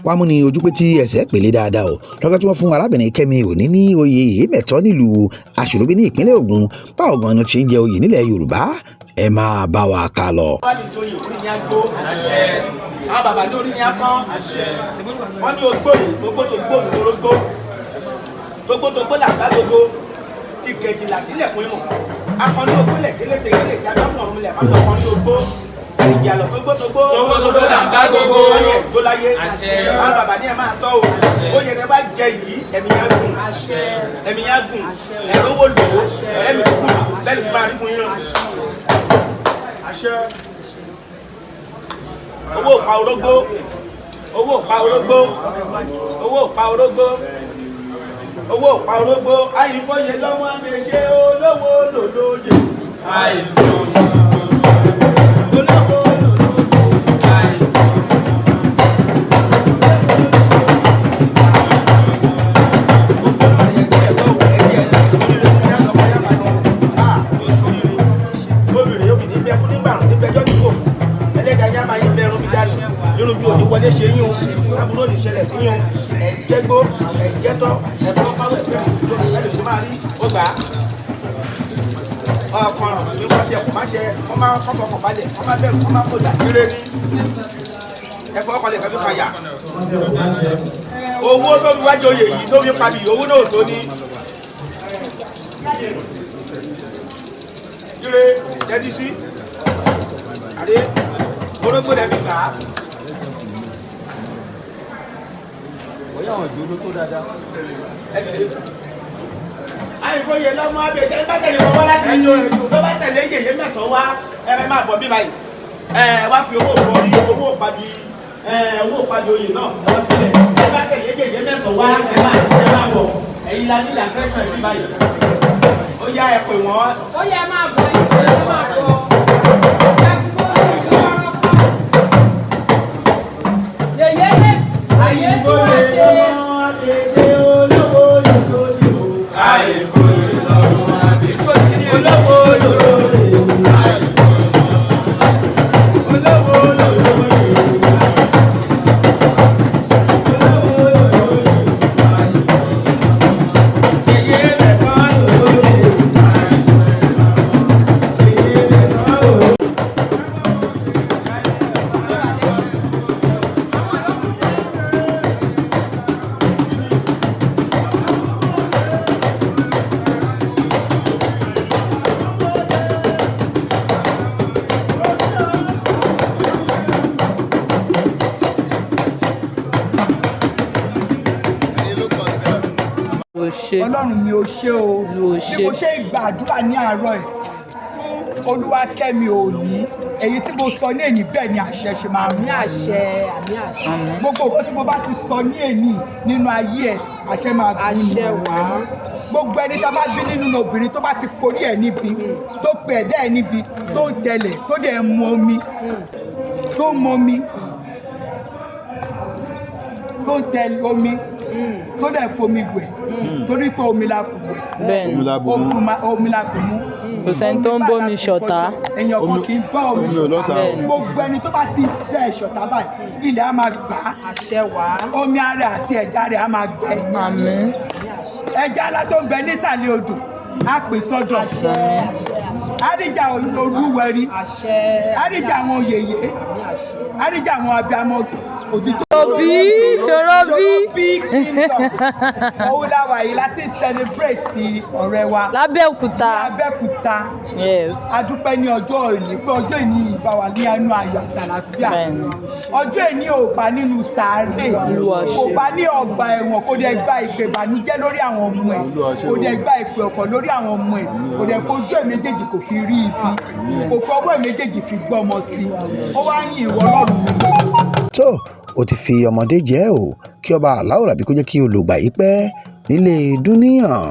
wàá mú ní ojú pé tí ẹsẹ̀ pèlè dáadáa o lọ́gọ́ tí wọ́n fún arábìnrin Kemi Oni ní oyè Yèyémẹ nílùú Aṣòròbí ní ìpínlẹ̀ Ògùn báwo gan-an ṣe ń jẹ oyè nílẹ̀ Yorùbá ẹ máa bá wa ká lọ. àwọn bàbá ní orí ní apán wọ́n ní ogbó yìí gbogbo tó gbó ògbórógbó gbogbo tó gbó làgbá gbogbo ti kejìlá sílẹ̀ fún ìmọ̀ akọni ògbólẹ̀ kélése kélése tí a bá mọ̀ ọ́n lẹ̀ máa ń lọ kọ́ni ogbó ìjà lọ gbogbo tó gbó làgbá gbogbo wọ́n ní ẹ̀gbó láyé àwọn bàbá ní ẹ̀ máa tọ́ o ó yẹ kẹ́ bá jẹ yìí ẹ̀mí yá gùn ẹ̀rọ owó lò ó ẹ̀mí tó kù bẹ́ẹ̀ ni máa rí fún yín. owó pa orógbó owó pa orógbó owó pa orógbó owó pa orógbó àyìnfọyẹ lọ́wọ́ àmẹjẹ olówó lòlóye àyìnfọyẹ olówó nínú bí òní wọlé ṣe yín o àbúrò ní ìṣẹ̀lẹ̀ sí yín o ẹ̀jẹ̀gbó ẹ̀jẹ̀tọ́ ẹ̀fọ́ pàwọ̀ ẹ̀fẹ́ ẹ̀lẹ́ tó máa rí ó gbà á ọkàn nípa tí ẹ̀kọ́ máa ṣe wọ́n máa fọ́fọ́ balẹ̀ wọ́n máa bẹ̀rù wọ́n máa kódà kéré ní ẹ̀fọ́ ọkọlẹ̀ fẹ́ fi fàyà owó tó fi wájú oyè yìí tó fi pàbí owó náà tó ní ire jẹ́dí sí àdé orógbó lẹ́ fi gbà á. Àwọn ìdúró tó dáadáa. Àìfọyẹ lọ́mọ abẹ́ṣẹ́ bá tẹ̀lé wọn wá láti tó bá tẹ̀lé Yèyémẹ wá ẹ máa bọ̀ bí báyìí. Wá fi owó ìfọ̀rí owó ìpàdé oyè náà ẹ wá sílẹ̀. Ẹ bá tẹ̀lé Yèyémẹ wá ẹ máa bọ̀. Ẹ̀yin la nílà fẹ́sàn bí báyìí. Ó yá ẹ pè wọ́n. Ó yẹ máa bọ̀ ìfẹ́ ẹ máa bọ̀. Yèyémẹ ayé tí wọ́n ṣe. Ọlọ́run mi ò ṣe o bí mo ṣe gbàdúrà ní àárọ̀ ẹ̀ fún Olúwakẹ́mi Oni èyí tí mo sọ ní èyí bẹ́ẹ̀ ni àṣẹ ṣe máa mú àṣẹ gbogbo nǹkan tí mo bá ti sọ ní èyí nínú ayé ẹ̀ àṣẹ máa bí àṣẹ wá gbogbo ẹni tá bá bí nínú obìnrin tó bá ti porí ẹ̀ níbi tó pe ẹ̀dá ẹ̀ níbi tó ń tẹ̀lẹ̀ tó dẹ̀ mu omi tó ń mu omi tó ń tẹ omi tó dẹ̀ fomi gbẹ̀ torí pé omi la kù gbẹ̀ omi la kù mú kò sẹ́ni tó ń bómi ṣọ̀tá èèyàn kan kì í bá omi ṣọ̀tá gbogbo ẹni tó bá ti bẹ́ẹ̀ ṣọ̀tá báyìí ilẹ̀ á máa gbà á àṣẹ wá omi ara àti ẹja rẹ̀ á máa gbẹ àmín ẹja alá tó ń bẹ nísàlẹ̀ odò á pè sọ́dọ̀ àríjà olúwẹ̀rí àríjà àwọn yèyé àríjà àwọn abiyamọ òtítọ́ ṣòro bí òun láwa yìí láti celebrate ọ̀rẹ́ wa l'Abeokuta adúpẹ́ ní ọjọ́ òní pé ọjọ́ ìní ìbá wà ní ẹnu ayọ̀ àti àlàáfíà ọjọ́ ìní ò bá nínú sàárè kò bá ní ọgbà ẹ̀wọ̀n kò dẹ̀ gba ìpè ìbànújẹ́ lórí àwọn ọmọ ẹ̀ kò dẹ̀ gba ìpè ọ̀fọ̀ lórí àwọn ọmọ ẹ̀ kò dẹ̀ fojú ẹ̀ méjèèjì kò fi rí ibi kò fọwọ́ ẹ̀ méjèèjì fi gbọ́mọ sí ó wá yìn ìwọ Ọlọ́run mi. tó o ti fi ọmọdé jẹ́ o kí ọba aláwòrán bí kò jẹ́ kí o lògbà yìí pẹ́ nílé dúníyàn.